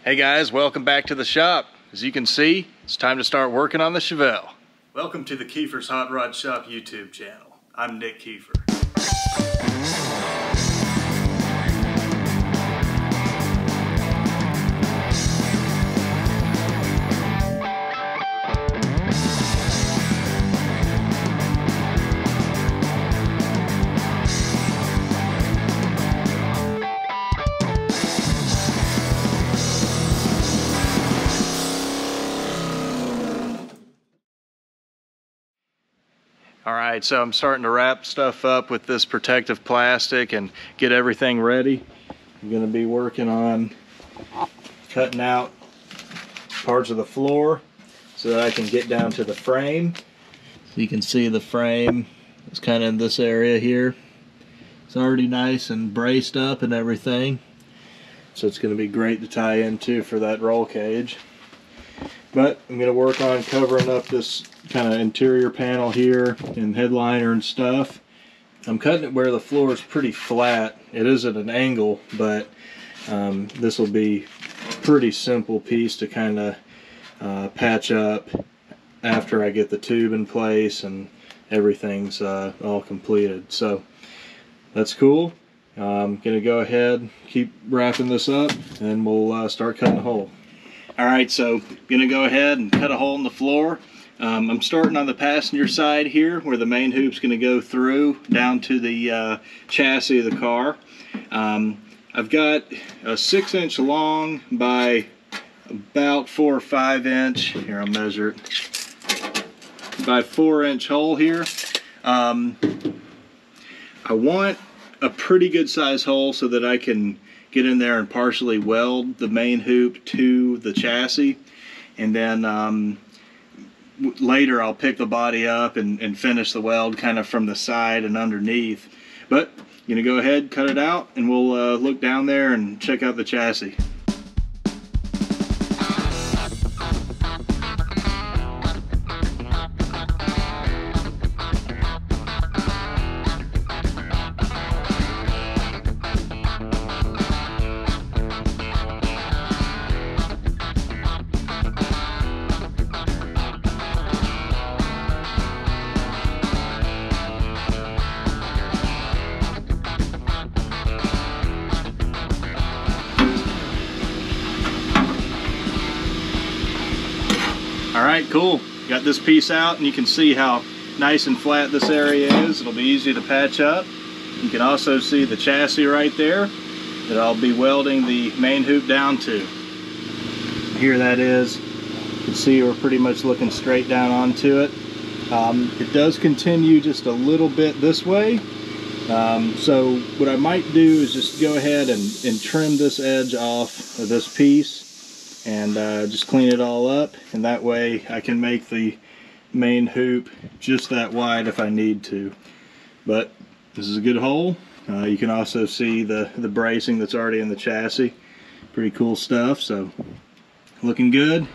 Hey guys, welcome back to the shop. As you can see, it's time to start working on the Chevelle. Welcome to the Kiefer's Hot Rod Shop YouTube channel. I'm Nick Kiefer. Alright, so I'm starting to wrap stuff up with this protective plastic and get everything ready. I'm going to be working on cutting out parts of the floor so that I can get down to the frame. So you can see the frame is kind of in this area here. It's already nice and braced up and everything. So it's going to be great to tie into for that roll cage. But I'm going to work on covering up this kind of interior panel here and headliner and stuff. I'm cutting it where the floor is pretty flat. It is at an angle, but this will be a pretty simple piece to kind of patch up after I get the tube in place and everything's all completed. So that's cool. I'm going to go ahead, keep wrapping this up, and we'll start cutting a hole. Alright, so I'm going to go ahead and cut a hole in the floor. I'm starting on the passenger side here where the main hoop's going to go through down to the chassis of the car. I've got a 6-inch long by about 4 or 5 inch, here I'll measure it, by 4-inch hole here. I want a pretty good size hole so that I can get in there and partially weld the main hoop to the chassis, and then later I'll pick the body up and finish the weld kind of from the side and underneath. But I'm gonna go ahead, cut it out, and we'll look down there and check out the chassis. Alright, cool. Got this piece out and you can see how nice and flat this area is. It'll be easy to patch up. You can also see the chassis right there that I'll be welding the main hoop down to. Here that is. You can see we're pretty much looking straight down onto it. It does continue just a little bit this way. So what I might do is just go ahead and trim this edge off of this piece and just clean it all up, and that way I can make the main hoop just that wide if I need to. But this is a good hole. You can also see the bracing that's already in the chassis. Pretty cool stuff, so looking good.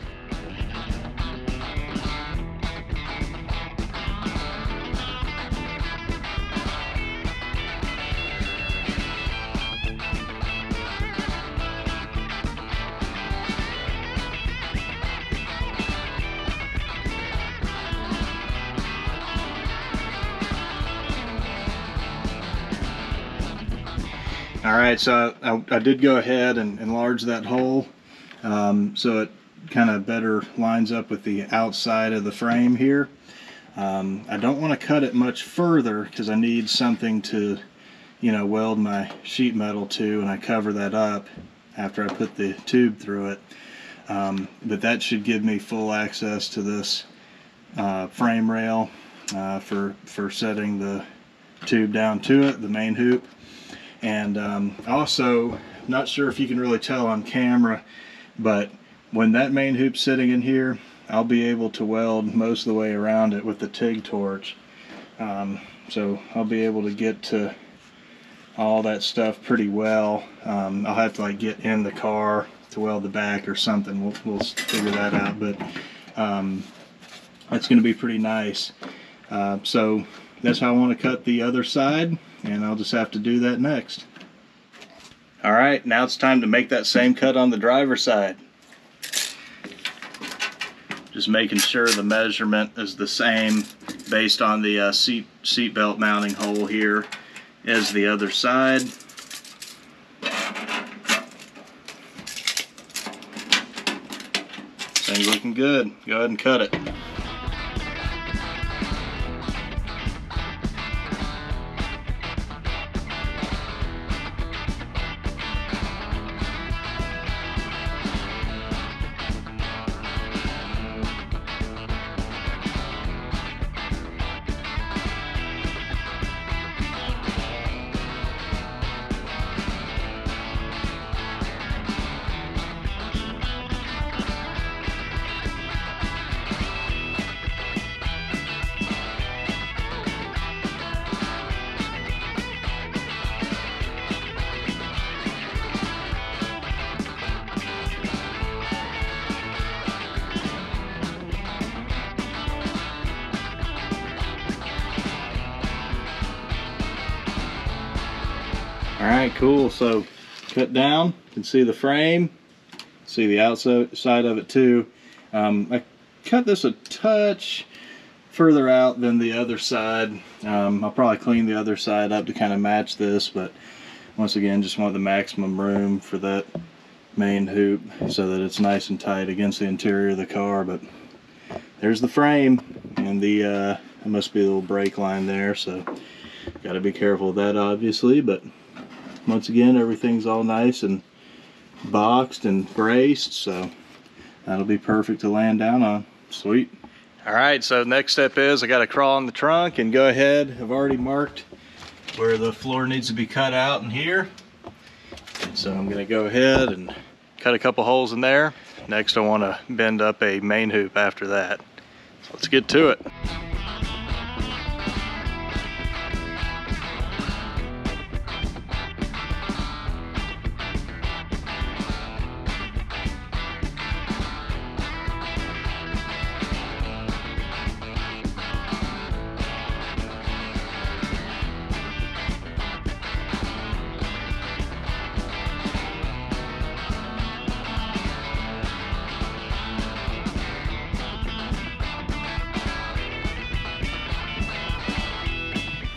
Alright, so I did go ahead and enlarge that hole so it kind of better lines up with the outside of the frame here. I don't want to cut it much further because I need something to, you know, weld my sheet metal to, and I cover that up after I put the tube through it. But that should give me full access to this frame rail for setting the tube down to it, the main hoop. And also, not sure if you can really tell on camera, but when that main hoop's sitting in here, I'll be able to weld most of the way around it with the TIG torch. So I'll be able to get to all that stuff pretty well. I'll have to like get in the car to weld the back or something. We'll figure that out, but that's going to be pretty nice. So that's how I want to cut the other side, and I'll just have to do that next. All right, now it's time to make that same cut on the driver's side. Just making sure the measurement is the same based on the seat belt mounting hole here as the other side. Thing's looking good. Go ahead and cut it. Alright, cool. So cut down, you can see the frame, see the outside of it too. I cut this a touch further out than the other side. I'll probably clean the other side up to kind of match this, but once again, just want the maximum room for that main hoop so that it's nice and tight against the interior of the car. But there's the frame, and there must be a little brake line there, so got to be careful of that obviously. But once again, everything's all nice and boxed and braced, so that'll be perfect to land down on. Sweet. All right, so next step is I got to crawl in the trunk and go ahead. I've already marked where the floor needs to be cut out in here. So I'm going to go ahead and cut a couple holes in there. Next, I want to bend up a main hoop after that. So let's get to it.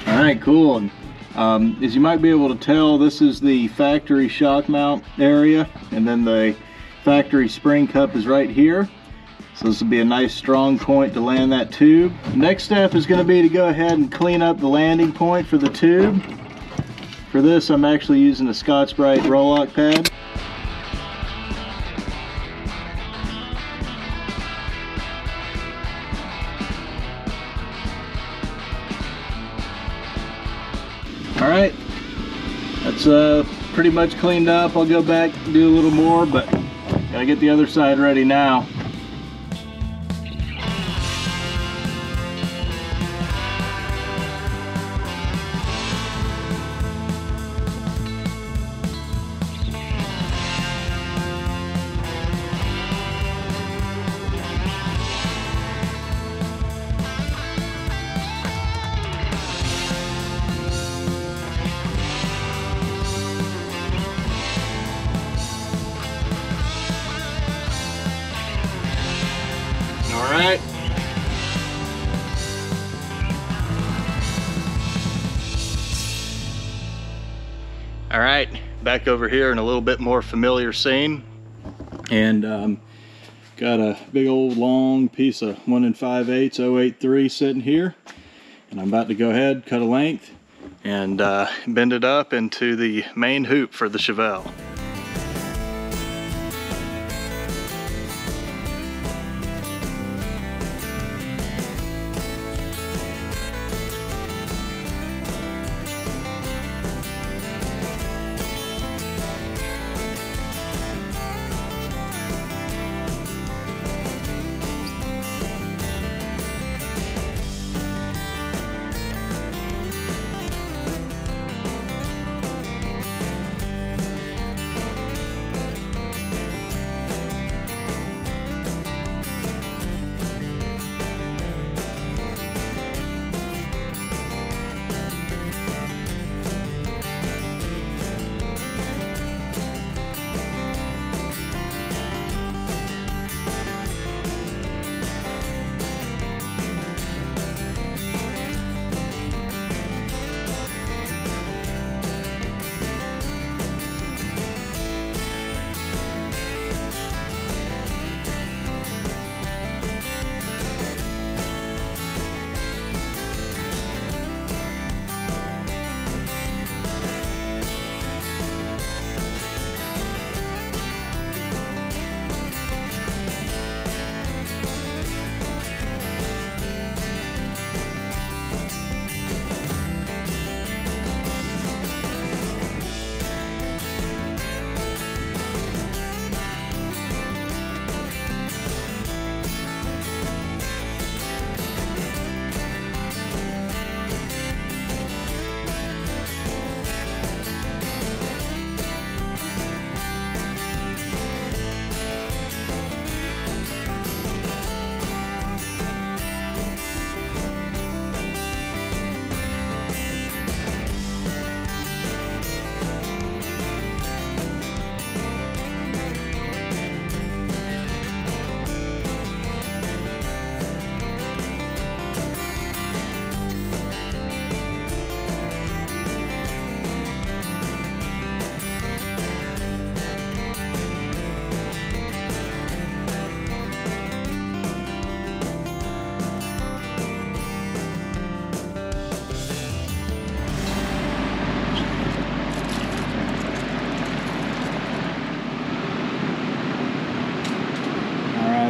Alright, cool. As you might be able to tell, this is the factory shock mount area, and then the factory spring cup is right here. So this will be a nice strong point to land that tube. Next step is going to be to go ahead and clean up the landing point for the tube. For this, I'm actually using a Scotch-Brite roll-lock pad. Alright, that's pretty much cleaned up. I'll go back and do a little more, but gotta get the other side ready now. Alright. Alright, back over here in a little bit more familiar scene. And got a big old long piece of 1 5/8 083 sitting here. And I'm about to go ahead, cut a length, and bend it up into the main hoop for the Chevelle.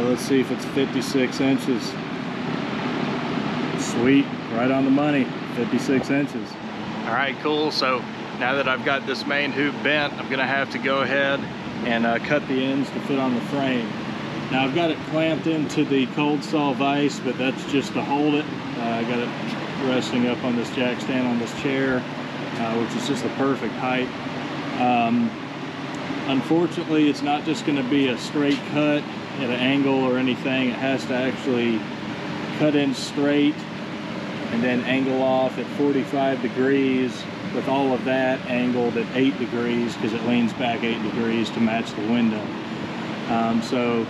let's see if it's 56 inches. Sweet, right on the money, 56 inches. All right, cool. So now that I've got this main hoop bent, I'm gonna have to go ahead and cut the ends to fit on the frame. Now I've got it clamped into the cold saw vise, but that's just to hold it. I got it resting up on this jack stand on this chair, which is just the perfect height. Unfortunately, it's not just gonna be a straight cut at an angle or anything. It has to actually cut in straight and then angle off at 45 degrees with all of that angled at 8 degrees because it leans back 8 degrees to match the window. So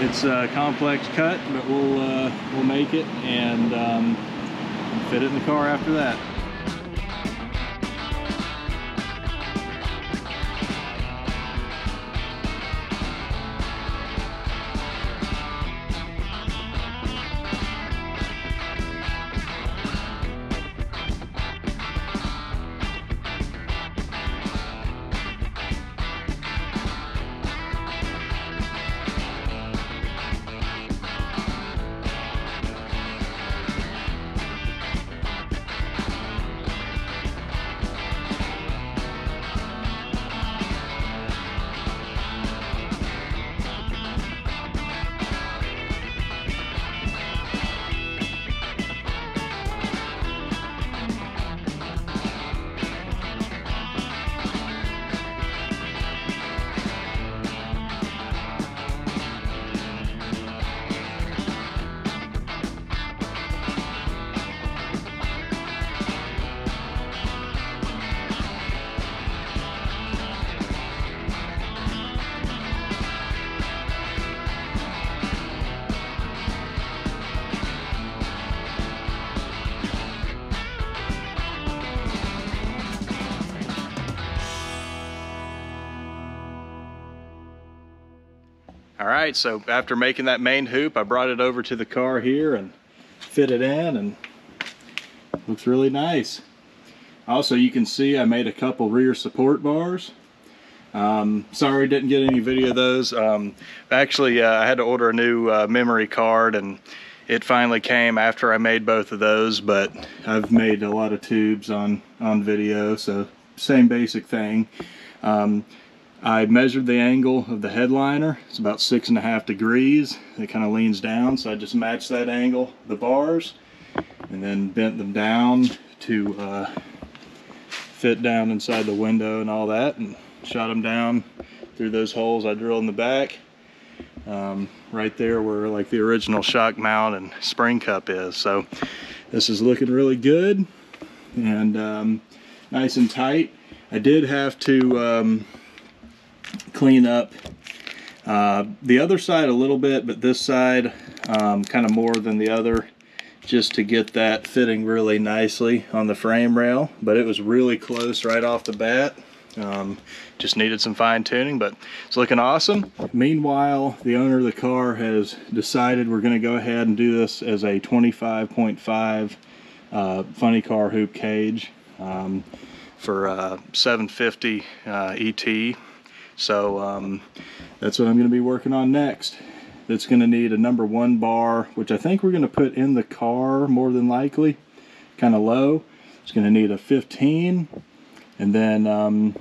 it's a complex cut, but we'll make it and fit it in the car after that. All right, so after making that main hoop, I brought it over to the car here and fit it in, and looks really nice. Also, you can see I made a couple rear support bars. Sorry didn't get any video of those. Actually, I had to order a new memory card, and it finally came after I made both of those, but I've made a lot of tubes on video, so same basic thing. I measured the angle of the headliner. It's about 6.5 degrees. It kind of leans down, so I just matched that angle, the bars, and then bent them down to fit down inside the window and all that, and shot them down through those holes I drilled in the back. Right there where like the original shock mount and spring cup is. So this is looking really good and nice and tight. I did have to clean up the other side a little bit, but this side kind of more than the other, just to get that fitting really nicely on the frame rail. But it was really close right off the bat. Just needed some fine tuning, but it's looking awesome. Meanwhile, the owner of the car has decided we're going to go ahead and do this as a 25.5 funny car hoop cage for 750 ET. So that's what I'm going to be working on next. It's going to need a #1 bar, which I think we're going to put in the car more than likely, kind of low. It's going to need a 15, and then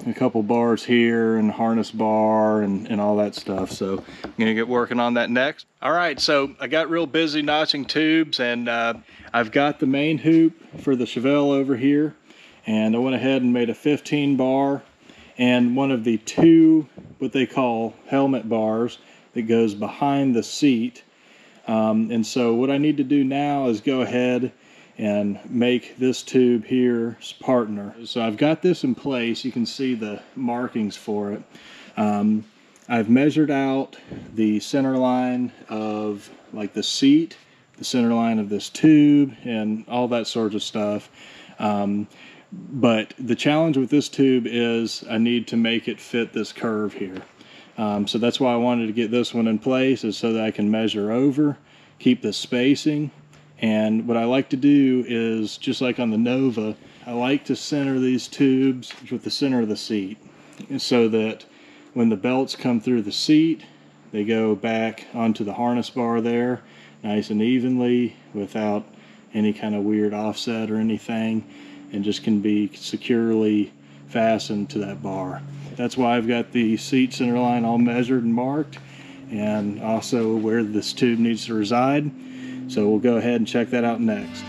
a couple bars here and harness bar and all that stuff. So I'm going to get working on that next. All right, so I got real busy notching tubes, and I've got the main hoop for the Chevelle over here, and I went ahead and made a 15 bar. And one of the two, what they call helmet bars, that goes behind the seat. And so what I need to do now is go ahead and make this tube here's partner. So I've got this in place. You can see the markings for it. I've measured out the center line of like the seat, the center line of this tube, and all that sort of stuff. But the challenge with this tube is I need to make it fit this curve here. So that's why I wanted to get this one in place, is so that I can measure over, keep the spacing. And what I like to do is, just like on the Nova, I like to center these tubes with the center of the seat, so that when the belts come through the seat, They go back onto the harness bar there, nice and evenly without any kind of weird offset or anything, and just can be securely fastened to that bar. That's why I've got the seat center line all measured and marked, and also where this tube needs to reside. So we'll go ahead and check that out next.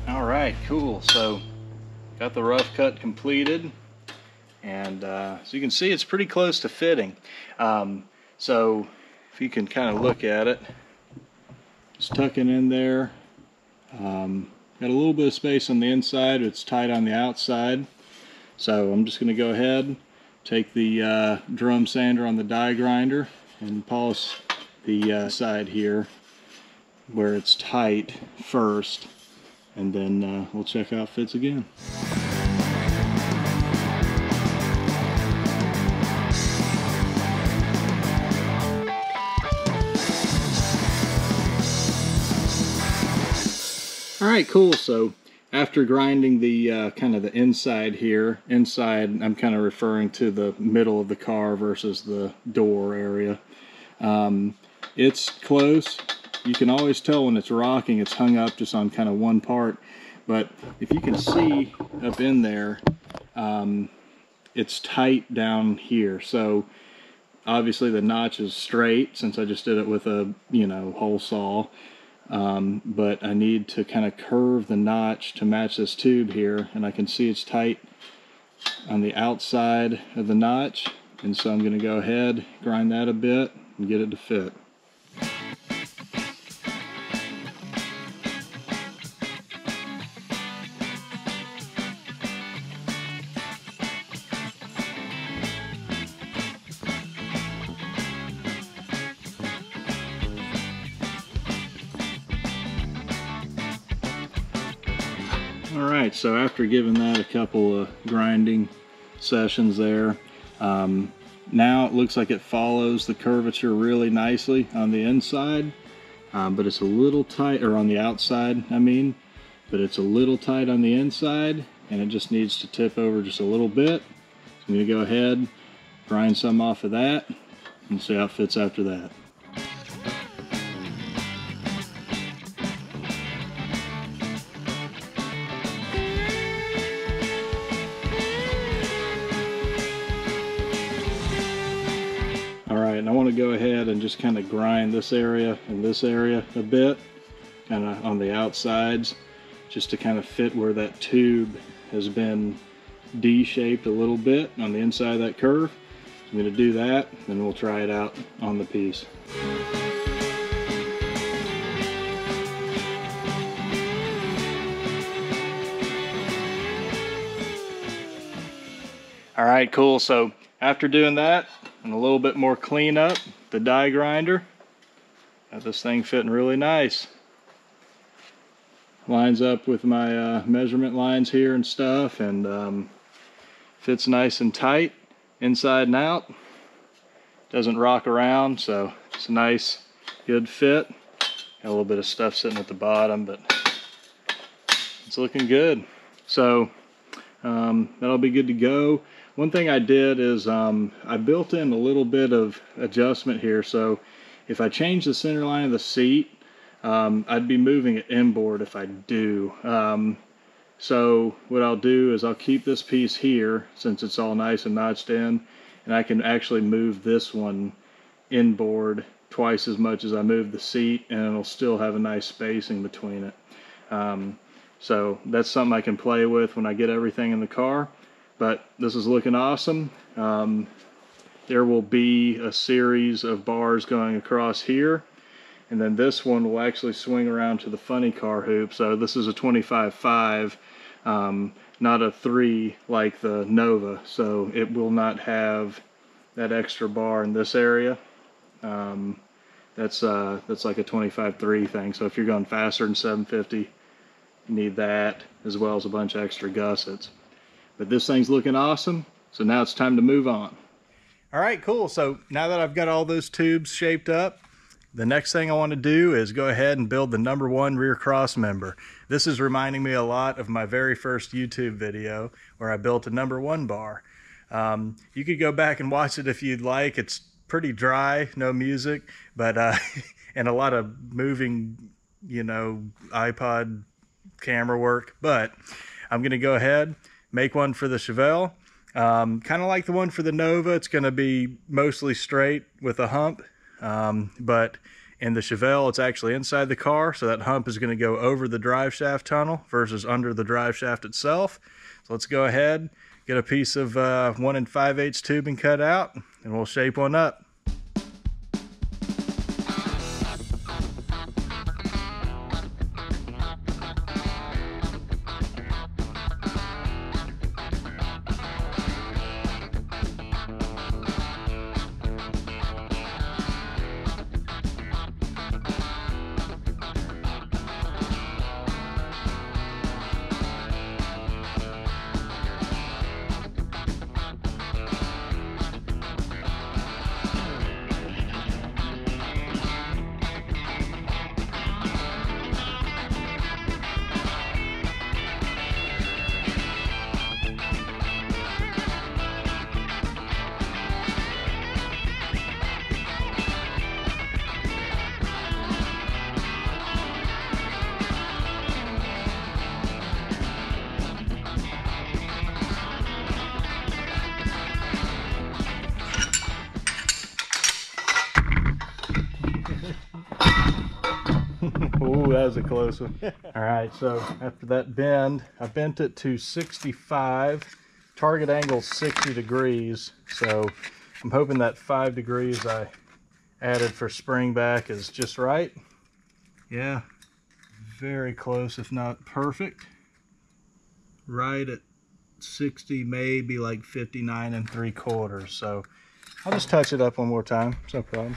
Alright, cool. So got the rough cut completed, and so you can see it's pretty close to fitting. So if you can kind of look at it, it's tucking in there. Got a little bit of space on the inside, it's tight on the outside. So I'm just going to go ahead, take the drum sander on the die grinder and polish the side here where it's tight first, and then we'll check how it fits again. Alright, cool. So after grinding the kind of the inside here, inside I'm kind of referring to the middle of the car versus the door area, it's close. You can always tell when it's rocking, it's hung up just on kind of one part. But if you can see up in there, it's tight down here. So obviously the notch is straight since I just did it with a, hole saw. But I need to kind of curve the notch to match this tube here, and I can see it's tight on the outside of the notch, and so I'm going to go ahead, grind that a bit, and get it to fit. Alright, so after giving that a couple of grinding sessions there, now it looks like it follows the curvature really nicely on the inside. but it's a little tight, or on the outside, I mean, but it's a little tight on the inside, and it just needs to tip over just a little bit. So I'm gonna go ahead, grind some off of that, and see how it fits after that. Alright, and I want to go ahead and just kind of grind this area and this area a bit, kind of on the outsides, just to kind of fit where that tube has been D-shaped a little bit on the inside of that curve. So I'm going to do that, and we'll try it out on the piece. Alright, cool. So after doing that and a little bit more cleanup, the die grinder, got this thing fitting really nice. Lines up with my measurement lines here and stuff, and fits nice and tight inside and out. Doesn't rock around, so it's a nice, good fit. Got a little bit of stuff sitting at the bottom, but it's looking good. So that'll be good to go. One thing I did is I built in a little bit of adjustment here, so if I change the center line of the seat, I'd be moving it inboard if I do. So what I'll do is I'll keep this piece here since it's all nice and notched in, and I can actually move this one inboard twice as much as I move the seat, and it'll still have a nice spacing between it. So that's something I can play with when I get everything in the car. But this is looking awesome. There will be a series of bars going across here, and then this one will actually swing around to the funny car hoop. So this is a 25.5, not a 3 like the Nova, so it will not have that extra bar in this area. That's like a 25.3 thing, so if you're going faster than 750, you need that, as well as a bunch of extra gussets. But this thing's looking awesome, so now it's time to move on. All right, cool. So now that I've got all those tubes shaped up, the next thing I want to do is go ahead and build the #1 rear cross member. This is reminding me a lot of my very first YouTube video where I built a #1 bar. You could go back and watch it if you'd like. It's pretty dry, no music, but and a lot of moving, you know, iPod camera work. But I'm going to go ahead, make one for the Chevelle. Kind of like the one for the Nova. It's going to be mostly straight with a hump. But in the Chevelle, it's actually inside the car, so that hump is going to go over the drive shaft tunnel versus under the drive shaft itself. So let's go ahead, get a piece of 1 5/8 tubing cut out, and we'll shape one up. Ooh, that was a close one. All right, so after that bend, I bent it to 65. Target angle 60 degrees. So I'm hoping that 5 degrees I added for spring back is just right. Yeah, very close, if not perfect. Right at 60, maybe like 59 3/4. So I'll just touch it up one more time. It's no problem.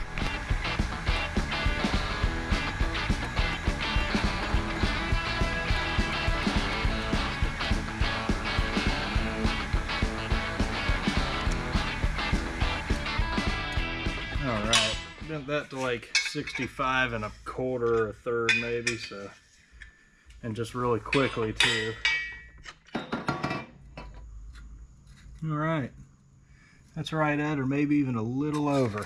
Alright, bent that to like 65 1/4. 1/4 or 1/3 maybe, so, and just really quickly too. All right, that's right at, or maybe even a little over.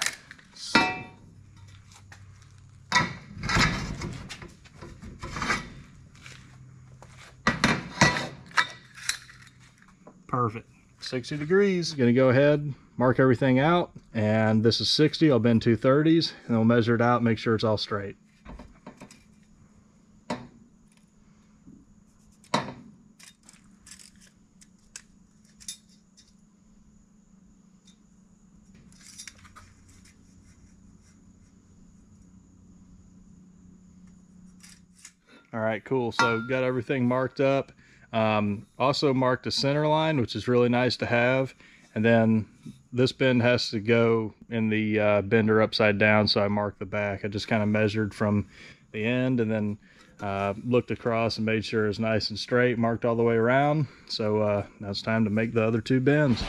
Perfect. 60 degrees. Gonna go ahead, mark everything out, and this is 60. I'll bend 2/30s, and I'll measure it out, make sure it's all straight. All right, cool. So got everything marked up. Also marked a center line, which is really nice to have. And then this bend has to go in the bender upside down, so I marked the back. I just kind of measured from the end and then looked across and made sure it was nice and straight, marked all the way around. So now it's time to make the other 2 bends.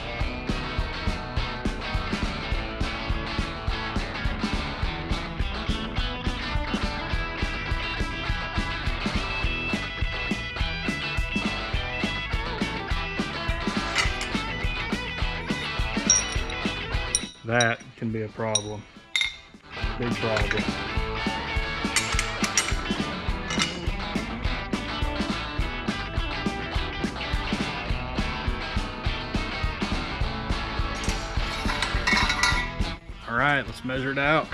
That can be a problem. Big problem. All right, let's measure it out.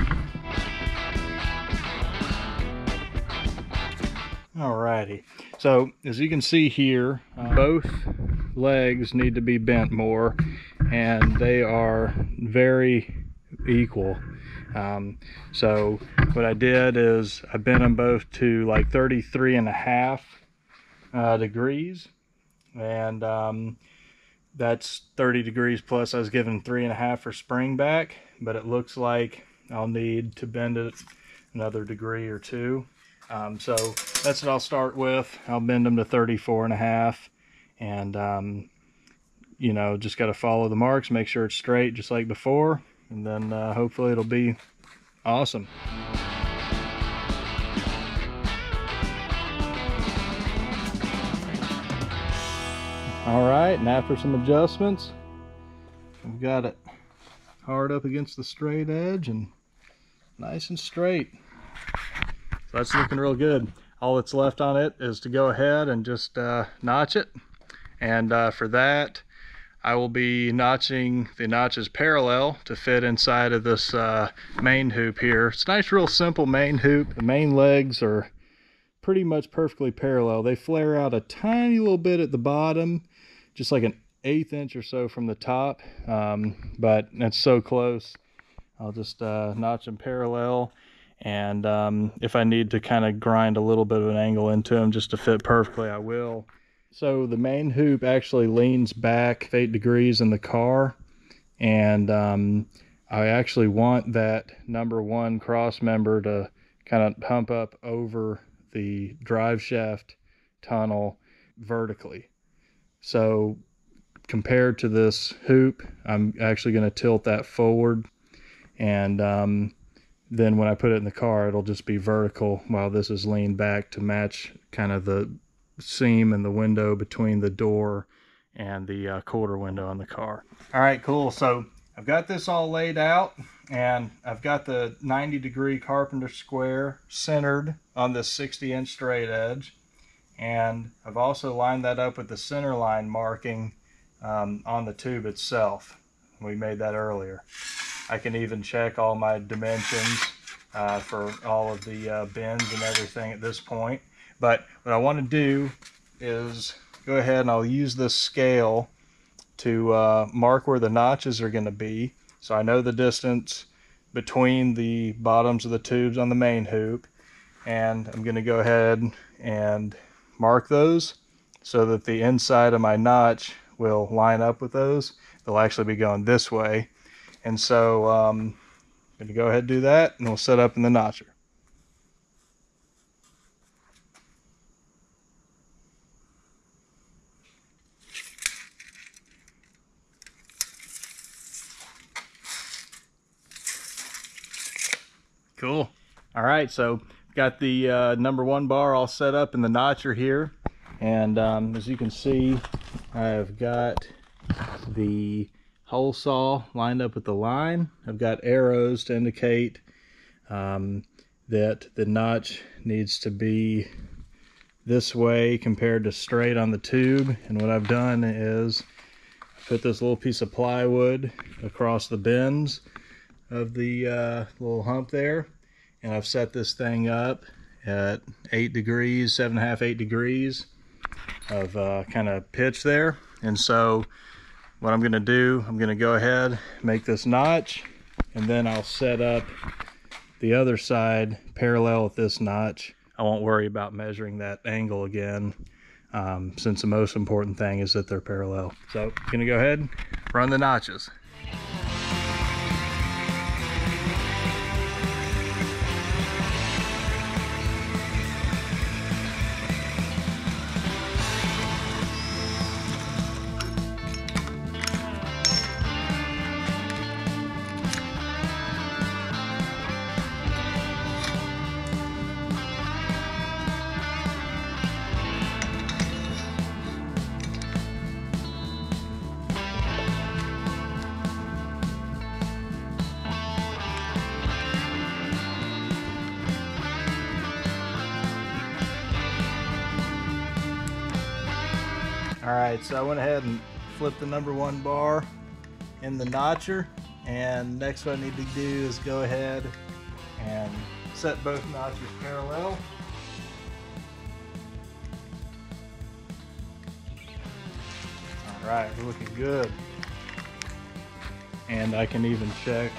Alrighty, so as you can see here, both legs need to be bent more, and they are very equal. So what I did is I bent them both to like 33.5 degrees, and that's 30 degrees plus. I was given 3.5 for spring back, but it looks like I'll need to bend it another degree or 2. So that's what I'll start with. I'll bend them to 34.5, and you know, just got to follow the marks, make sure it's straight just like before, and then hopefully it'll be awesome. All right, and after some adjustments, we've got it hard up against the straight edge and nice and straight. So that's looking real good. All that's left on it is to go ahead and just notch it. And for that, I will be notching the notches parallel to fit inside of this main hoop here. It's a nice, real simple main hoop. The main legs are pretty much perfectly parallel. They flare out a tiny little bit at the bottom, just like an 1/8 inch or so from the top, but that's so close. I'll just notch them parallel, and if I need to kind of grind a little bit of an angle into them just to fit perfectly, I will. So the main hoop actually leans back 8 degrees in the car, and I actually want that #1 cross member to kind of hump up over the drive shaft tunnel vertically. So compared to this hoop, I'm actually going to tilt that forward, and then when I put it in the car, it'll just be vertical while this is leaned back to match kind of the seam in the window between the door and the quarter window on the car. All right, cool. So I've got this all laid out, and I've got the 90-degree carpenter square centered on this 60-inch straight edge, and I've also lined that up with the center line marking on the tube itself. We made that earlier. I can even check all my dimensions for all of the bends and everything at this point. But what I want to do is go ahead and I'll use this scale to mark where the notches are going to be. So I know the distance between the bottoms of the tubes on the main hoop, and I'm going to go ahead and mark those so that the inside of my notch will line up with those. They'll actually be going this way. And so I'm going to go ahead and do that, and we'll set up in the notcher. Cool. All right, so got the number 1 bar all set up in the notcher here, and as you can see, I've got the hole saw lined up with the line. I've got arrows to indicate that the notch needs to be this way compared to straight on the tube. And what I've done is put this little piece of plywood across the bends of the little hump there, and I've set this thing up at 8 degrees, 7.5, 8 degrees of kind of pitch there. And so what I'm going to do, I'm going to go ahead, make this notch, and then I'll set up the other side parallel with this notch. I won't worry about measuring that angle again, since the most important thing is that they're parallel. So I'm going to go ahead, run the notches. Alright, so I went ahead and flipped the number 1 bar in the notcher, and next what I need to do is go ahead and set both notches parallel. Alright, we're looking good. And I can even check,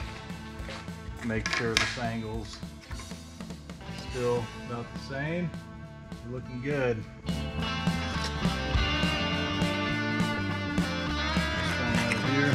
make sure this angle's still about the same. We're looking good. Here.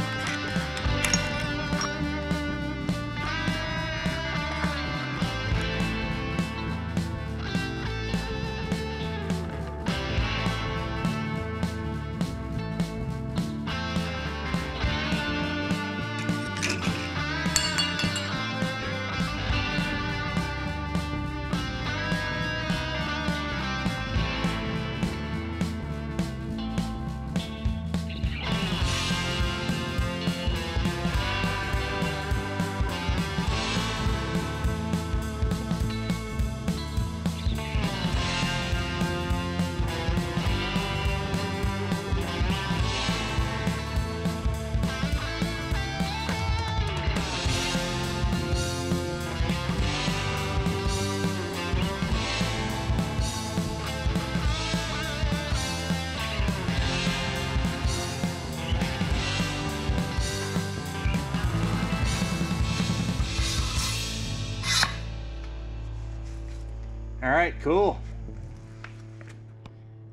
All right, cool.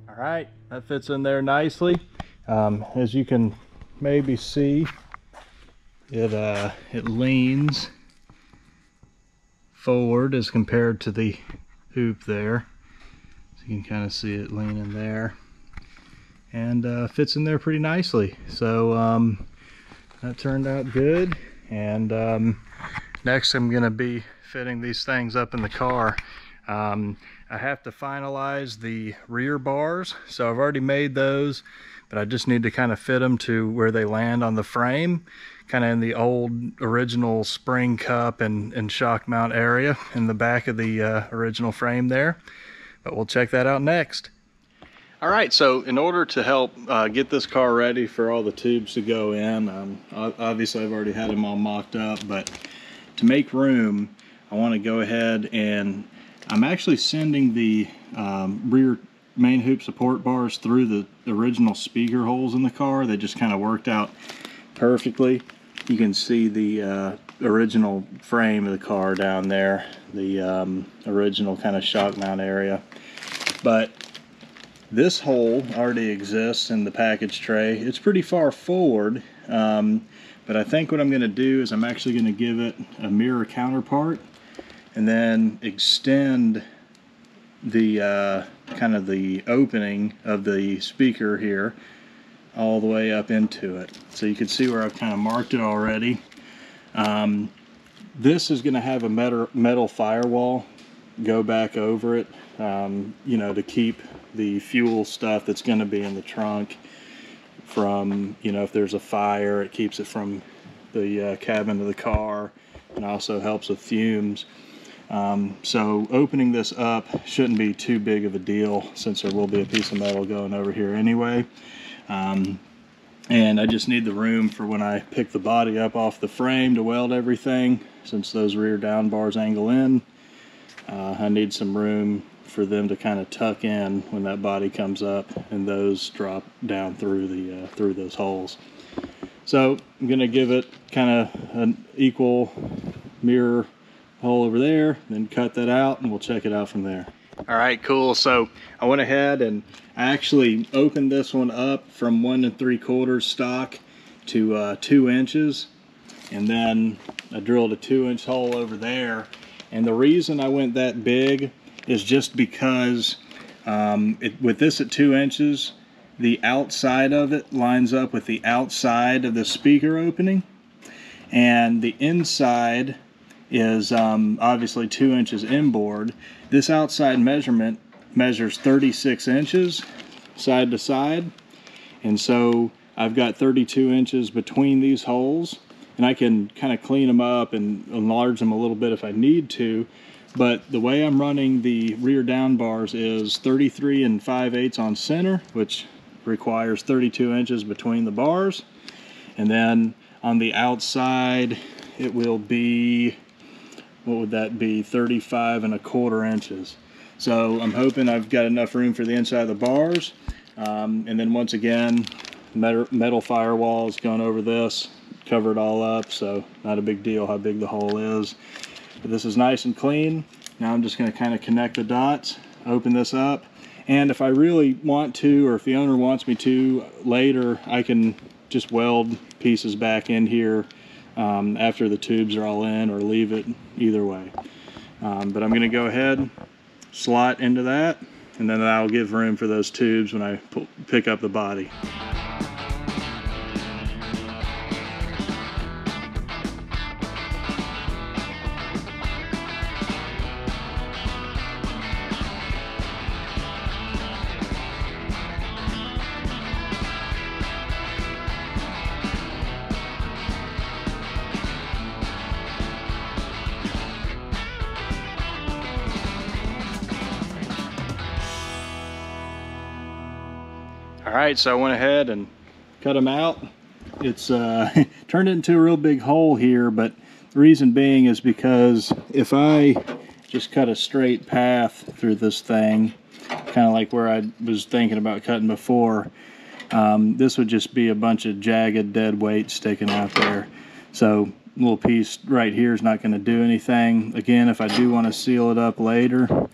All right, that fits in there nicely. As you can maybe see, it leans forward as compared to the hoop there. So you can kind of see it leaning there, and fits in there pretty nicely. So that turned out good. And next I'm going to be fitting these things up in the car. I have to finalize the rear bars, so I've already made those, but I just need to kind of fit them to where they land on the frame, kind of in the old original spring cup and shock mount area in the back of the original frame there. But we'll check that out next. All right, so in order to help get this car ready for all the tubes to go in, obviously I've already had them all mocked up, but to make room, I want to go ahead and I'm actually sending the rear main hoop support bars through the original speaker holes in the car. They just kind of worked out perfectly. You can see the original frame of the car down there, the original kind of shock mount area. But this hole already exists in the package tray. It's pretty far forward, but I think what I'm going to do is I'm actually going to give it a mirror counterpart and then extend the kind of the opening of the speaker here all the way up into it. So you can see where I've kind of marked it already. This is going to have a metal firewall go back over it, you know, to keep the fuel stuff that's going to be in the trunk from, you know, if there's a fire, it keeps it from the cabin of the car, and also helps with fumes. So opening this up shouldn't be too big of a deal, since there will be a piece of metal going over here anyway. And I just need the room for when I pick the body up off the frame to weld everything, since those rear down bars angle in. I need some room for them to kind of tuck in when that body comes up, and those drop down through the through those holes. So I'm going to give it kind of an equal mirror hole over there, then cut that out, and we'll check it out from there. All right, cool. So I went ahead and I actually opened this one up from 1 3/4 stock to 2 inches, and then I drilled a 2-inch hole over there. And the reason I went that big is just because with this at 2 inches, the outside of it lines up with the outside of the speaker opening, and the inside is obviously 2 inches inboard. This outside measurement measures 36 inches side to side, and so I've got 32 inches between these holes, and I can kind of clean them up and enlarge them a little bit if I need to. But the way I'm running the rear down bars is 33 5/8 on center, which requires 32 inches between the bars, and then on the outside it will be, what would that be, 35 1/4 inches. So I'm hoping I've got enough room for the inside of the bars, and then once again metal firewalls going over this, cover it all up, so not a big deal how big the hole is. But this is nice and clean. Now I'm just going to kind of connect the dots, open this up, and if I really want to, or if the owner wants me to later, I can just weld pieces back in here after the tubes are all in, or leave it either way. But I'm going to go ahead, slot into that, and then that'll give room for those tubes when I pick up the body. All right, so I went ahead and cut them out. It's turned into a real big hole here, but the reason being is because if I just cut a straight path through this thing, kind of like where I was thinking about cutting before, this would just be a bunch of jagged dead weight sticking out there. So a little piece right here is not going to do anything. Again, if I do want to seal it up later,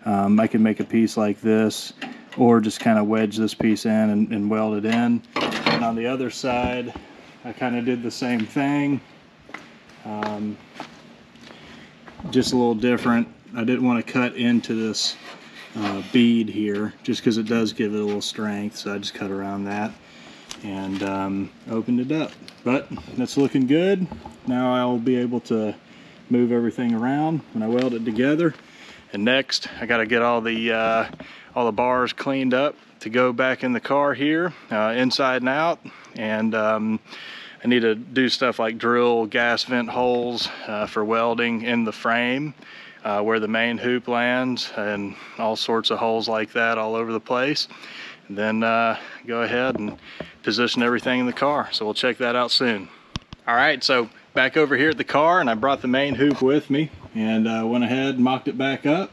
I can make a piece like this, or just kind of wedge this piece in and weld it in. And on the other side, I kind of did the same thing, just a little different. I didn't want to cut into this bead here, just because it does give it a little strength, so I just cut around that and opened it up. But that's looking good. Now I'll be able to move everything around when I weld it together. And next, I got to get all the bars cleaned up to go back in the car here, inside and out. And I need to do stuff like drill gas vent holes for welding in the frame where the main hoop lands, and all sorts of holes like that all over the place. And then go ahead and position everything in the car. So we'll check that out soon. All right, so back over here at the car, and I brought the main hoop with me, and went ahead and mocked it back up.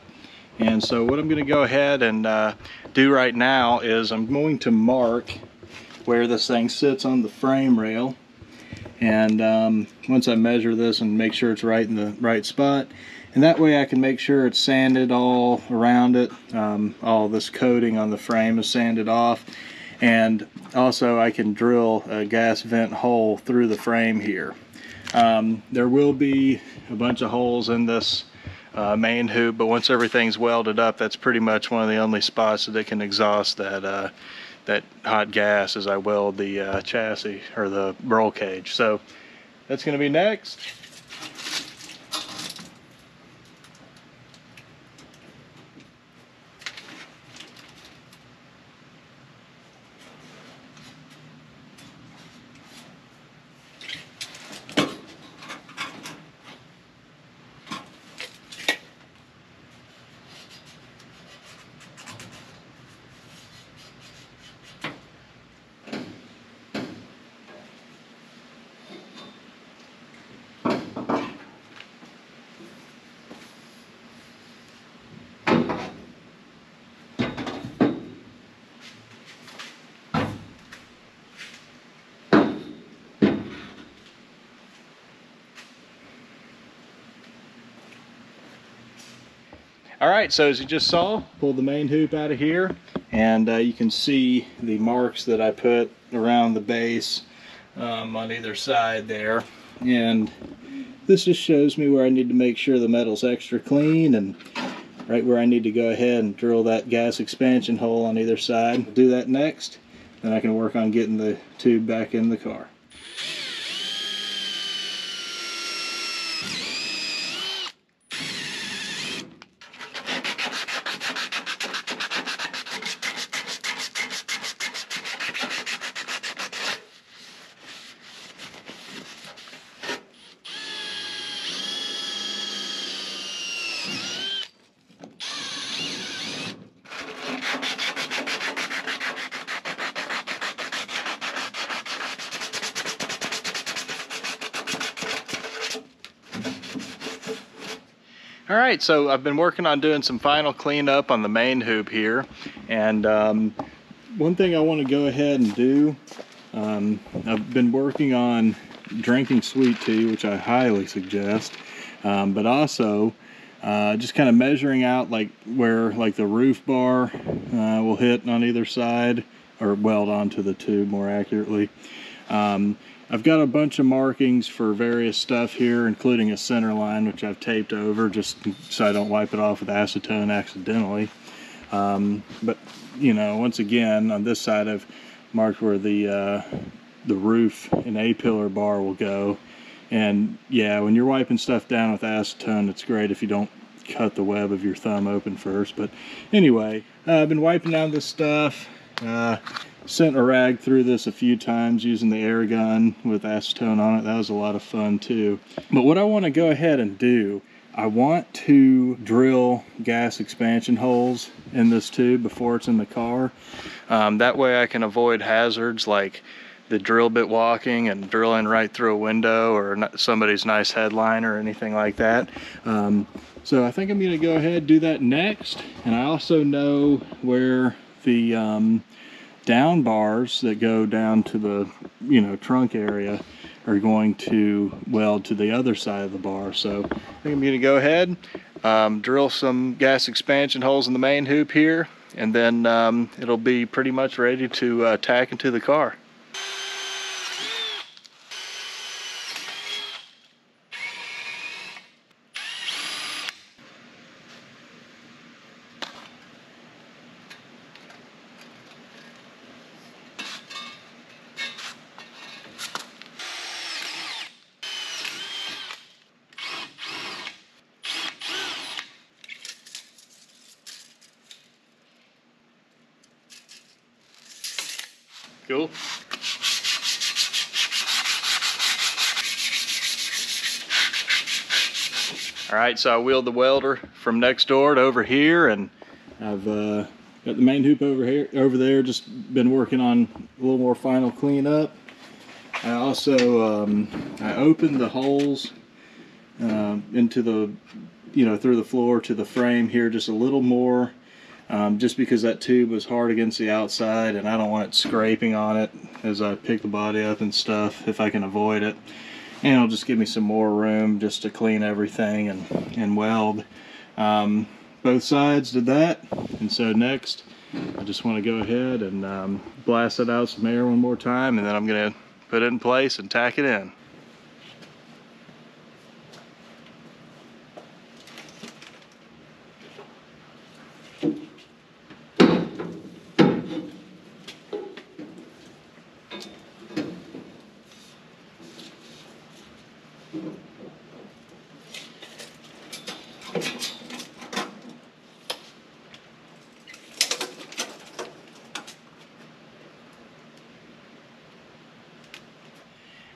And so what I'm going to go ahead and do right now is I'm going to mark where this thing sits on the frame rail. And once I measure this and make sure it's right in the right spot, and that way I can make sure it's sanded all around it. All this coating on the frame is sanded off. And also I can drill a gas vent hole through the frame here. There will be a bunch of holes in this main hoop, but once everything's welded up, that's pretty much one of the only spots that it can exhaust that that hot gas as I weld the chassis, or the roll cage. So that's going to be next. All right, so as you just saw, pulled the main hoop out of here, and you can see the marks that I put around the base on either side there. And this just shows me where I need to make sure the metal's extra clean, and right where I need to go ahead and drill that gas expansion hole on either side. I'll do that next, then I can work on getting the tube back in the car. All right, so I've been working on doing some final cleanup on the main hoop here, and one thing I want to go ahead and do, I've been working on drinking sweet tea, which I highly suggest, but also just kind of measuring out like where like the roof bar will hit on either side, or weld onto the tube more accurately. I've got a bunch of markings for various stuff here, including a center line, which I've taped over just so I don't wipe it off with acetone accidentally. But, you know, once again, on this side I've marked where the roof and A-pillar bar will go. And yeah, when you're wiping stuff down with acetone, it's great if you don't cut the web of your thumb open first. But anyway, I've been wiping down this stuff. Sent a rag through this a few times using the air gun with acetone on it. That was a lot of fun too. But what I want to go ahead and do, I want to drill gas expansion holes in this tube before it's in the car. That way I can avoid hazards like the drill bit walking and drilling right through a window or somebody's nice headline or anything like that. So I think I'm going to go ahead and do that next. And I also know where the down bars that go down to the, you know, trunk area are going to weld to the other side of the bar. So I think I'm going to go ahead, drill some gas expansion holes in the main hoop here, and then it'll be pretty much ready to tack into the car. Cool. All right, so I wheeled the welder from next door to over here, and I've got the main hoop over there, just been working on a little more final cleanup. I also I opened the holes into the, you know, through the floor to the frame here just a little more. Just because that tube was hard against the outside and I don't want it scraping on it as I pick the body up and stuff if I can avoid it. And it'll just give me some more room just to clean everything and weld. Both sides did that, and so next I just want to go ahead and blast it out some air one more time, and then I'm going to put it in place and tack it in.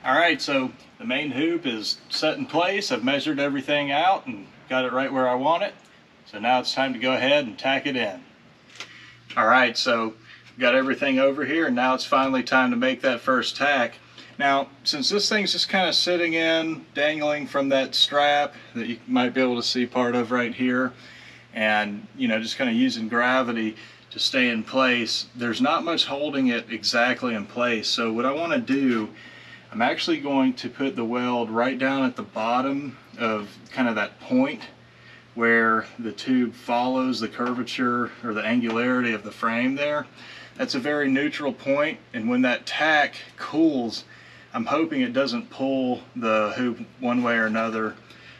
All right, so the main hoop is set in place. I've measured everything out and got it right where I want it. So now it's time to go ahead and tack it in. All right, so got everything over here, and now it's finally time to make that first tack. Now, since this thing's just kind of sitting in, dangling from that strap that you might be able to see part of right here, and, you know, just kind of using gravity to stay in place, there's not much holding it exactly in place. So what I want to do, I'm actually going to put the weld right down at the bottom of kind of that point where the tube follows the curvature or the angularity of the frame there. That's a very neutral point, and when that tack cools, I'm hoping it doesn't pull the hoop one way or another,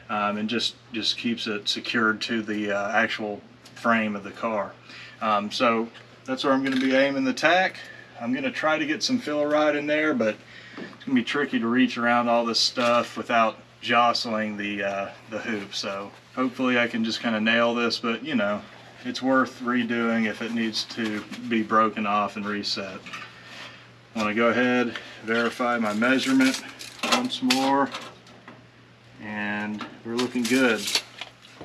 and just keeps it secured to the actual frame of the car. So that's where I'm going to be aiming the tack. I'm going to try to get some Fill-A-Ride in there, but it's going to be tricky to reach around all this stuff without jostling the hoop. So hopefully I can just kind of nail this, but you know, it's worth redoing if it needs to be broken off and reset. I want to go ahead, verify my measurement once more, and we're looking good.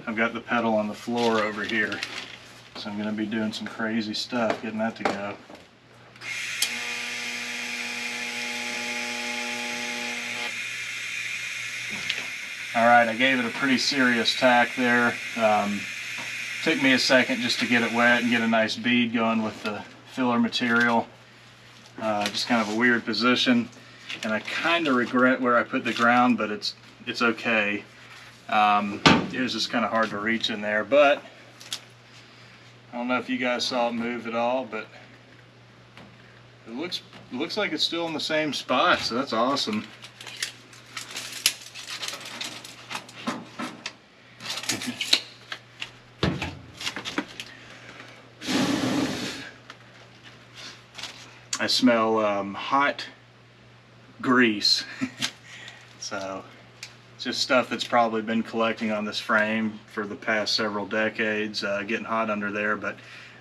I've got the pedal on the floor over here, so I'm going to be doing some crazy stuff getting that to go. Alright, I gave it a pretty serious tack there. Took me a second just to get it wet and get a nice bead going with the filler material. Just kind of a weird position, and I kind of regret where I put the ground, but it's okay. It was just kind of hard to reach in there, but I don't know if you guys saw it move at all, but it looks like it's still in the same spot, so that's awesome. I smell hot grease. So it's just stuff that's probably been collecting on this frame for the past several decades, getting hot under there. But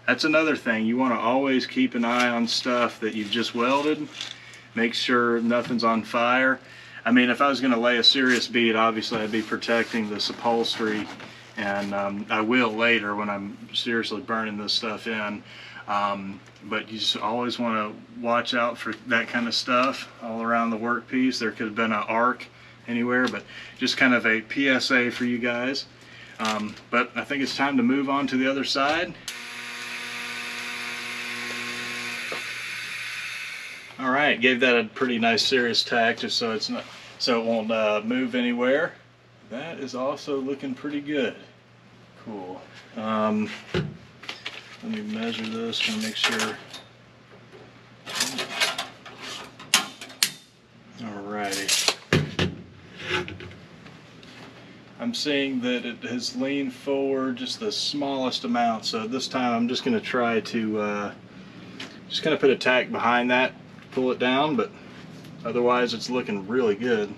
that's another thing, you want to always keep an eye on stuff that you've just welded. Make sure nothing's on fire. I mean, if I was going to lay a serious bead, obviously I'd be protecting this upholstery, and I will later when I'm seriously burning this stuff in. But you just always want to watch out for that kind of stuff all around the workpiece. There could have been an arc anywhere, but just kind of a PSA for you guys. But I think it's time to move on to the other side. All right, gave that a pretty nice serious tack just so it won't move anywhere. That is also looking pretty good. Cool. Let me measure this and make sure. Alrighty. I'm seeing that it has leaned forward just the smallest amount, so this time I'm just going to try to just kind of put a tack behind that, pull it down, but otherwise it's looking really good.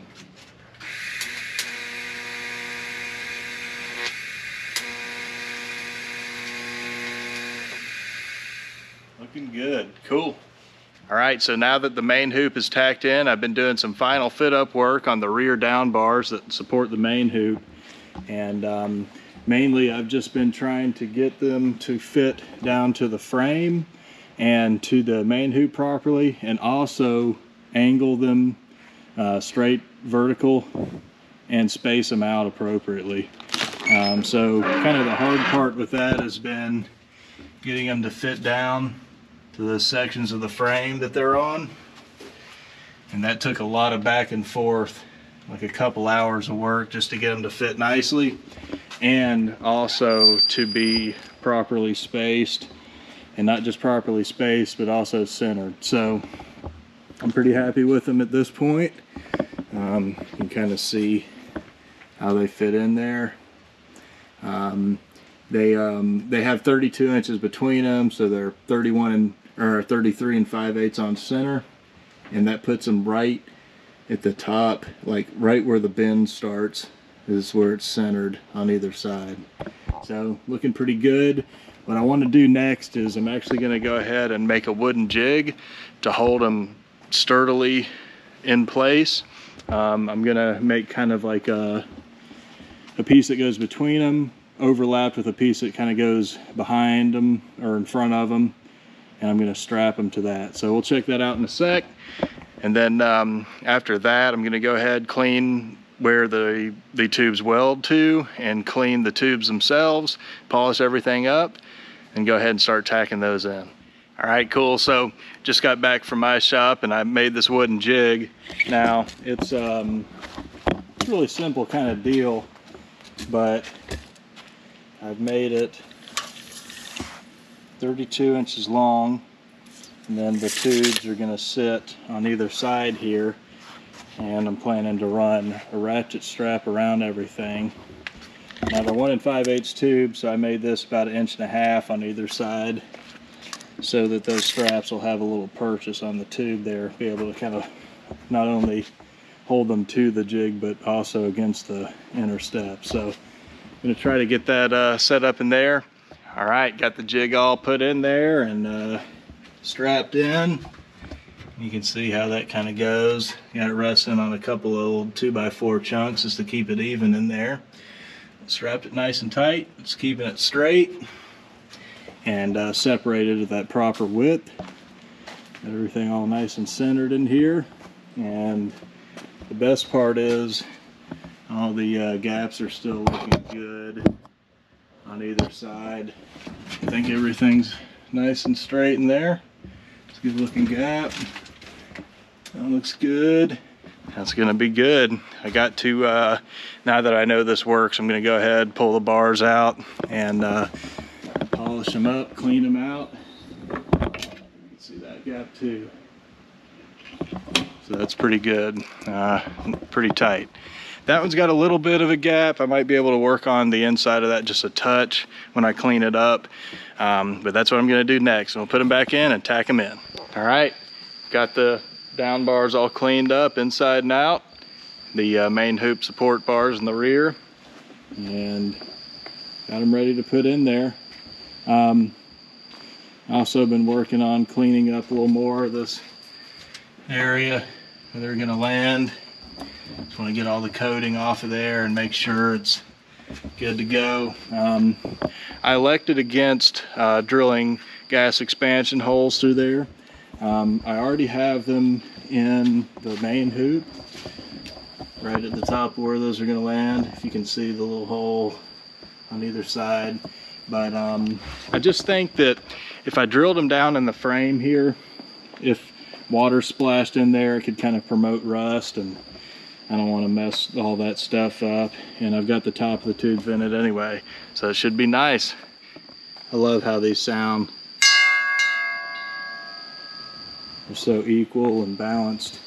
Looking good. Cool. Alright, so now that the main hoop is tacked in, I've been doing some final fit up work on the rear down bars that support the main hoop, and mainly I've just been trying to get them to fit down to the frame and to the main hoop properly, and also angle them straight vertical and space them out appropriately. So kind of the hard part with that has been getting them to fit down to the sections of the frame that they're on, and that took a lot of back and forth, like a couple hours of work just to get them to fit nicely, and also to be properly spaced, and not just properly spaced but also centered. So I'm pretty happy with them at this point. You can kind of see how they fit in there. They have 32 inches between them, so they're 33 5/8 on center, and that puts them right at the top, like right where the bend starts is where it's centered on either side. So looking pretty good. What I want to do next is I'm actually going to go ahead and make a wooden jig to hold them sturdily in place. I'm going to make kind of like a piece that goes between them, overlapped with a piece that kind of goes behind them or in front of them, and I'm going to strap them to that. So we'll check that out in a sec, and then after that I'm going to go ahead, clean where the tubes weld to, and clean the tubes themselves, polish everything up, and go ahead and start tacking those in. Alright, cool. So just got back from my shop and I made this wooden jig. Now it's a really simple kind of deal, but I've made it 32 inches long, and then the tubes are going to sit on either side here, and I'm planning to run a ratchet strap around everything. Now they're 1 5/8 tubes, so I made this about 1.5 inches on either side, so that those straps will have a little purchase on the tube there, be able to kind of not only hold them to the jig but also against the inner step. So I'm going to try to get that set up in there. All right, got the jig all put in there and strapped in. You can see how that kind of goes. Got it resting on a couple of old 2x4 chunks just to keep it even in there. Strapped it nice and tight. It's keeping it straight and separated at that proper width. Got everything all nice and centered in here. And the best part is all the gaps are still looking good on either side. I think everything's nice and straight in there. It's a good looking gap. That looks good. That's gonna be good. I got to, now that I know this works, I'm gonna go ahead, pull the bars out and polish them up, clean them out. See that gap too. So that's pretty good, pretty tight. That one's got a little bit of a gap. I might be able to work on the inside of that just a touch when I clean it up. But that's what I'm gonna do next. We'll put them back in and tack them in. All right, got the down bars all cleaned up inside and out. The main hoop support bars in the rear. And got them ready to put in there. Also been working on cleaning up a little more of this area where they're gonna land. Just want to get all the coating off of there and make sure it's good to go. I elected against drilling gas expansion holes through there. I already have them in the main hoop, right at the top where those are going to land. If you can see the little hole on either side. But I just think that if I drilled them down in the frame here, if water splashed in there, it could kind of promote rust, and I don't want to mess all that stuff up. And I've got the top of the tube vented anyway, so it should be nice. I love how these sound. They're so equal and balanced.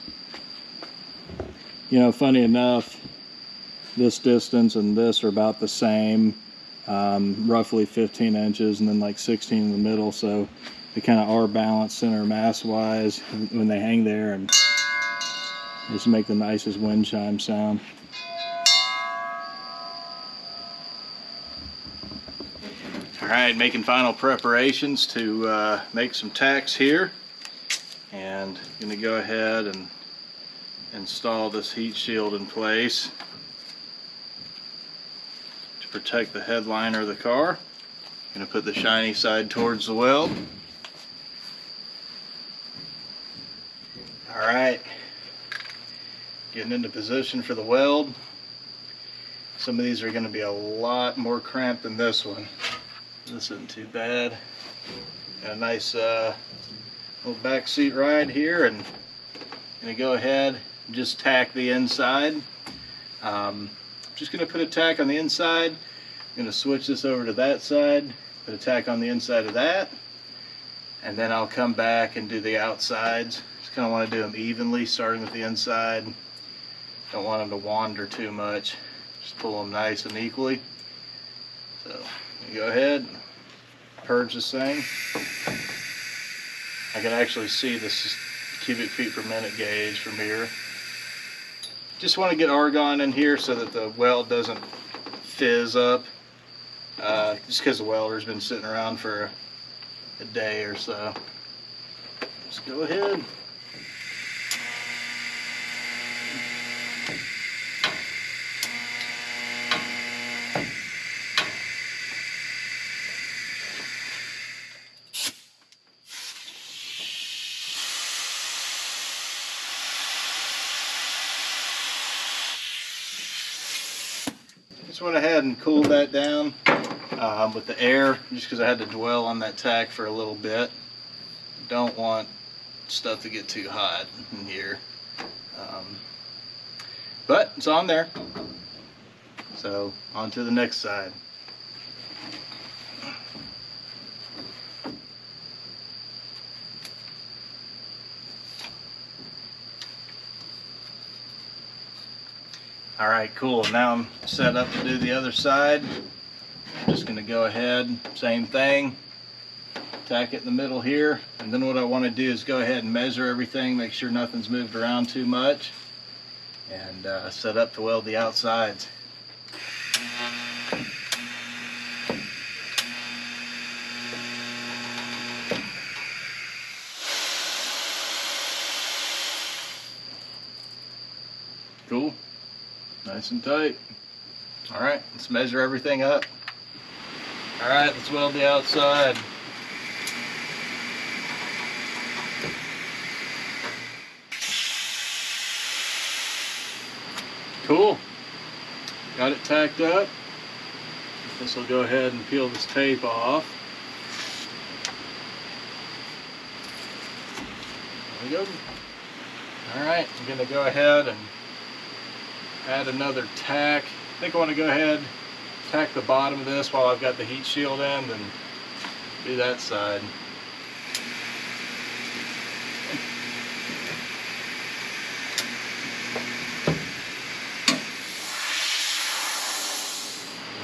You know, funny enough, this distance and this are about the same, roughly 15 inches and then like 16 in the middle, so they kind of are balanced center mass wise when they hang there, and just make the nicest wind chime sound. All right, making final preparations to make some tacks here, and I'm gonna go ahead and install this heat shield in place to protect the headliner of the car. I'm gonna put the shiny side towards the weld. All right, getting into position for the weld. Some of these are going to be a lot more cramped than this one. This isn't too bad. Got a nice little back seat ride here, and I'm going to go ahead and just tack the inside. Just going to put a tack on the inside. I'm going to switch this over to that side, put a tack on the inside of that, and then I'll come back and do the outsides. Just kind of want to do them evenly, starting with the inside. Don't want them to wander too much. Just pull them nice and equally. So you go ahead, purge this thing. I can actually see this cubic feet per minute gauge from here. Just want to get argon in here so that the weld doesn't fizz up. Just because the welder's been sitting around for a day or so. Just go ahead. Just went ahead and cooled that down with the air, just because I had to dwell on that tack for a little bit. Don't want stuff to get too hot in here. But it's on there. So on to the next side. All right, cool. Now I'm set up to do the other side. I'm just gonna go ahead, same thing, tack it in the middle here. And then what I wanna do is go ahead and measure everything, make sure nothing's moved around too much, and set up to weld the outsides. Cool, nice and tight. All right, let's measure everything up. All right, let's weld the outside. Cool, got it tacked up. This will go ahead and peel this tape off. There we go. All right, I'm gonna go ahead and add another tack. I think I want to go ahead, tack the bottom of this while I've got the heat shield in, and do that side.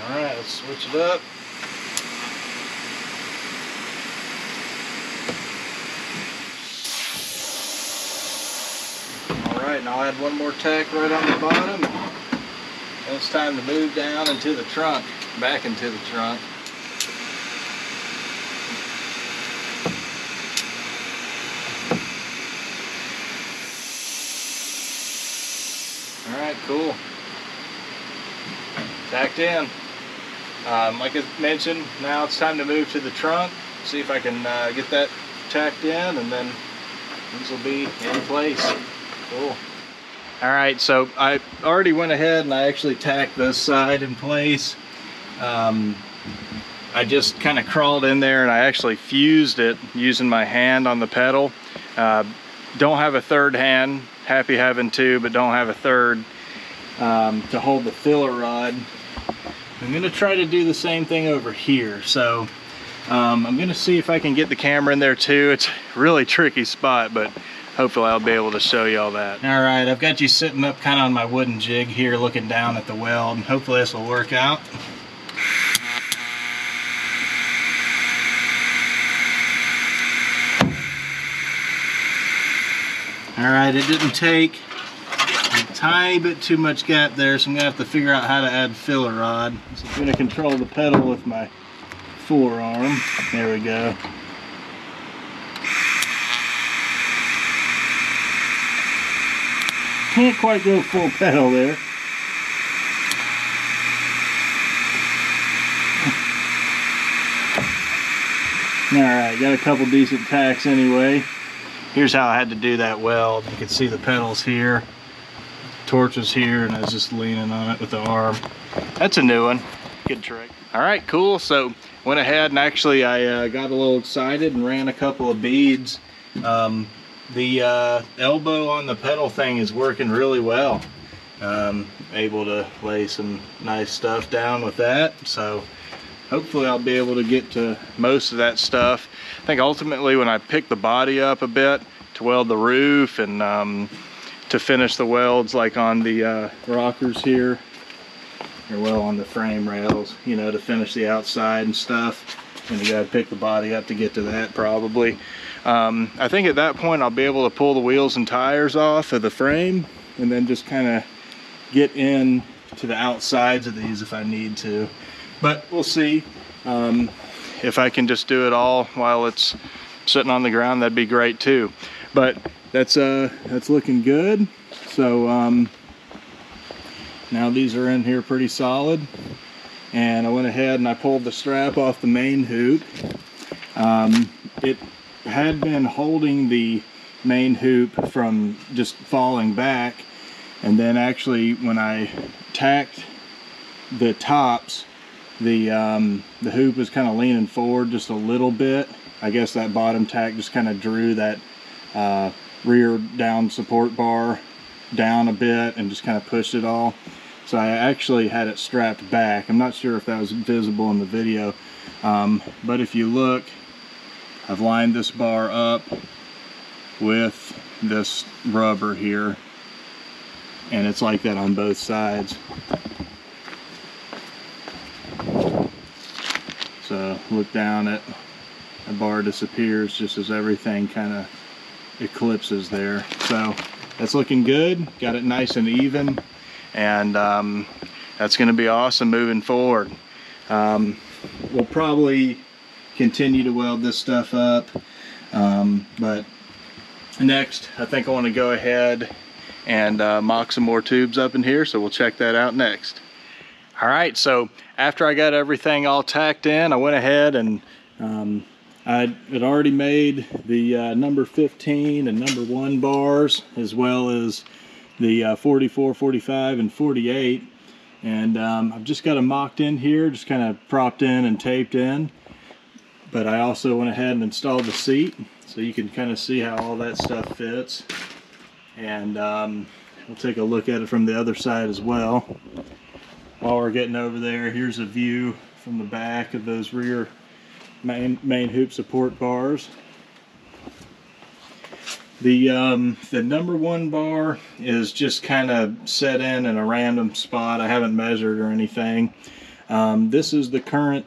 All right, let's switch it up. Alright, and I'll add one more tack right on the bottom. And it's time to move down into the trunk, back into the trunk. Alright, cool. Tacked in. Like I mentioned, now it's time to move to the trunk. See if I can get that tacked in, and then these will be in place. Cool. All right, so I already went ahead and I actually tacked this side in place. I just kind of crawled in there and I actually fused it using my hand on the pedal. Don't have a third hand, happy having two, but don't have a third to hold the filler rod. I'm gonna try to do the same thing over here. So I'm gonna see if I can get the camera in there too. It's a really tricky spot, but hopefully I'll be able to show you all that. All right, I've got you sitting up kind of on my wooden jig here looking down at the weld. Hopefully this will work out. All right, it didn't take a tiny bit too much gap there, so I'm gonna have to figure out how to add filler rod. So I'm gonna control the pedal with my forearm. There we go. Can't quite go full pedal there. Alright, got a couple decent tacks anyway. Here's how I had to do that weld. You can see the pedals here, torches here, and I was just leaning on it with the arm. That's a new one. Good trick. Alright, cool. So went ahead and actually I got a little excited and ran a couple of beads. The elbow on the pedal thing is working really well. Able to lay some nice stuff down with that, so hopefully I'll be able to get to most of that stuff. I think ultimately when I pick the body up a bit to weld the roof and to finish the welds like on the rockers here, or well on the frame rails, you know, to finish the outside and stuff, and you gotta pick the body up to get to that probably. I think at that point I'll be able to pull the wheels and tires off of the frame and then just kind of get in to the outsides of these if I need to. But we'll see. If I can just do it all while it's sitting on the ground, that'd be great too. But that's looking good. So now these are in here pretty solid. And I went ahead and I pulled the strap off the main hoop. It had been holding the main hoop from just falling back, and then actually when I tacked the tops, the hoop was kind of leaning forward just a little bit. I guess that bottom tack just kind of drew that rear down support bar down a bit and just kind of pushed it all. So I actually had it strapped back. I'm not sure if that was visible in the video, but if you look, I've lined this bar up with this rubber here, and it's like that on both sides. So look down at the bar disappears just as everything kind of eclipses there. So that's looking good, got it nice and even, and that's going to be awesome moving forward. We'll probably continue to weld this stuff up, but next I think I want to go ahead and mock some more tubes up in here, so we'll check that out next. All right, so after I got everything all tacked in, I went ahead and I had already made the number 15 and number 1 bars, as well as the 44, 45, and 48. And I've just got them mocked in here, just kind of propped in and taped in. But I also went ahead and installed the seat, so you can kind of see how all that stuff fits. And we'll take a look at it from the other side as well. While we're getting over there, here's a view from the back of those rear main hoop support bars. The number 1 bar is just kind of set in a random spot. I haven't measured or anything. This is the current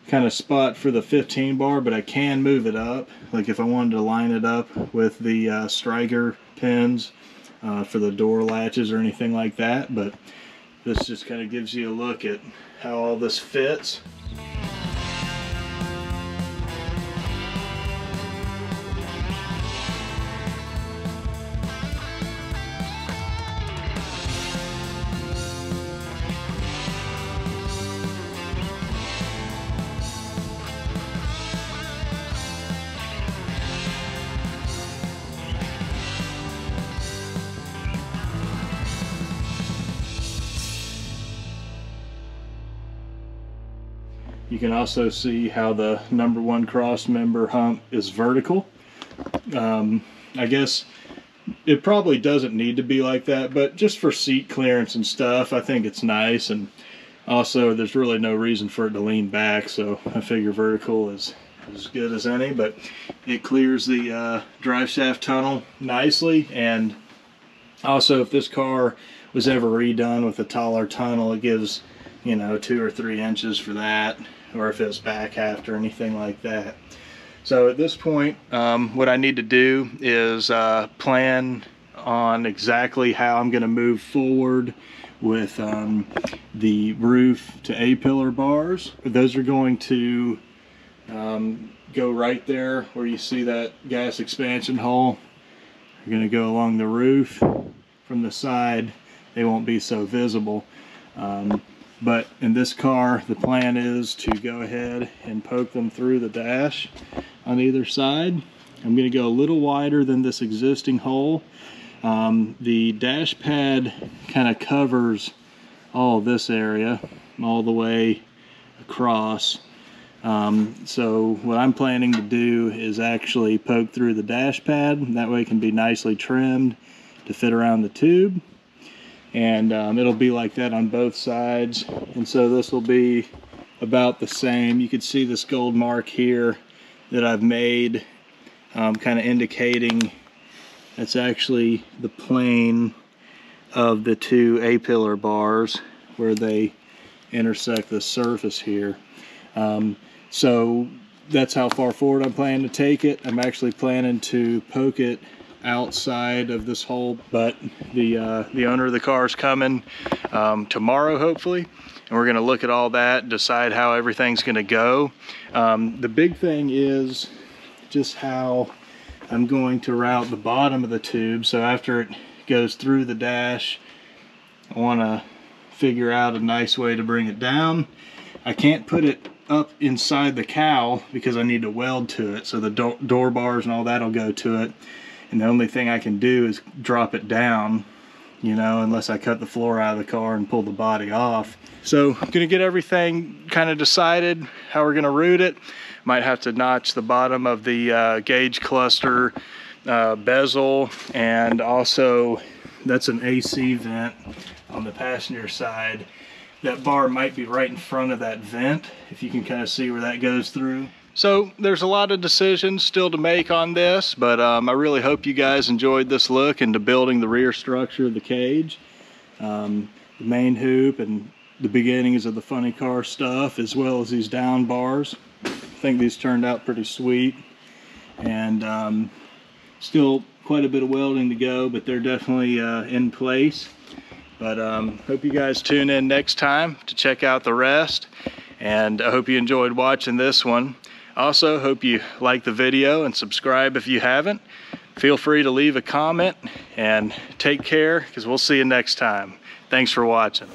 kind of spot for the 15 bar, but I can move it up, like if I wanted to line it up with the striker pins for the door latches or anything like that. But this just kind of gives you a look at how all this fits. You can also see how the number 1 cross member hump is vertical. I guess it probably doesn't need to be like that, but just for seat clearance and stuff, I think it's nice. And also there's really no reason for it to lean back, so I figure vertical is as good as any. But it clears the drive shaft tunnel nicely, and also if this car was ever redone with a taller tunnel, it gives, you know, 2 or 3 inches for that, or if it's back half or anything like that. So at this point, what I need to do is plan on exactly how I'm going to move forward with the roof to A-pillar bars. Those are going to go right there where you see that gas expansion hole. They're going to go along the roof. From the side, they won't be so visible. But in this car, the plan is to go ahead and poke them through the dash on either side. I'm going to go a little wider than this existing hole. The dash pad kind of covers all this area all the way across. So what I'm planning to do is actually poke through the dash pad. That way it can be nicely trimmed to fit around the tube. And it'll be like that on both sides, and so this will be about the same. You can see this gold mark here that I've made, kind of indicating that's actually the plane of the 2 A-pillar bars where they intersect the surface here. So that's how far forward I'm planning to take it. I'm actually planning to poke it outside of this hole, but the owner of the car is coming tomorrow, hopefully, and we're going to look at all that, decide how everything's going to go. The big thing is just how I'm going to route the bottom of the tube. So after it goes through the dash, I want to figure out a nice way to bring it down. I can't put it up inside the cowl because I need to weld to it, so the door bars and all that will go to it. And the only thing I can do is drop it down, you know, unless I cut the floor out of the car and pull the body off. So I'm gonna get everything kind of decided, how we're gonna route it. Might have to notch the bottom of the gauge cluster bezel, and also that's an AC vent on the passenger side. That bar might be right in front of that vent, if you can kind of see where that goes through. So there's a lot of decisions still to make on this, but I really hope you guys enjoyed this look into building the rear structure of the cage. the main hoop and the beginnings of the funny car stuff, as well as these down bars. I think these turned out pretty sweet, and still quite a bit of welding to go, but they're definitely in place. But hope you guys tune in next time to check out the rest, and I hope you enjoyed watching this one. Also, hope you like the video and subscribe if you haven't. Feel free to leave a comment, and take care, because we'll see you next time. Thanks for watching.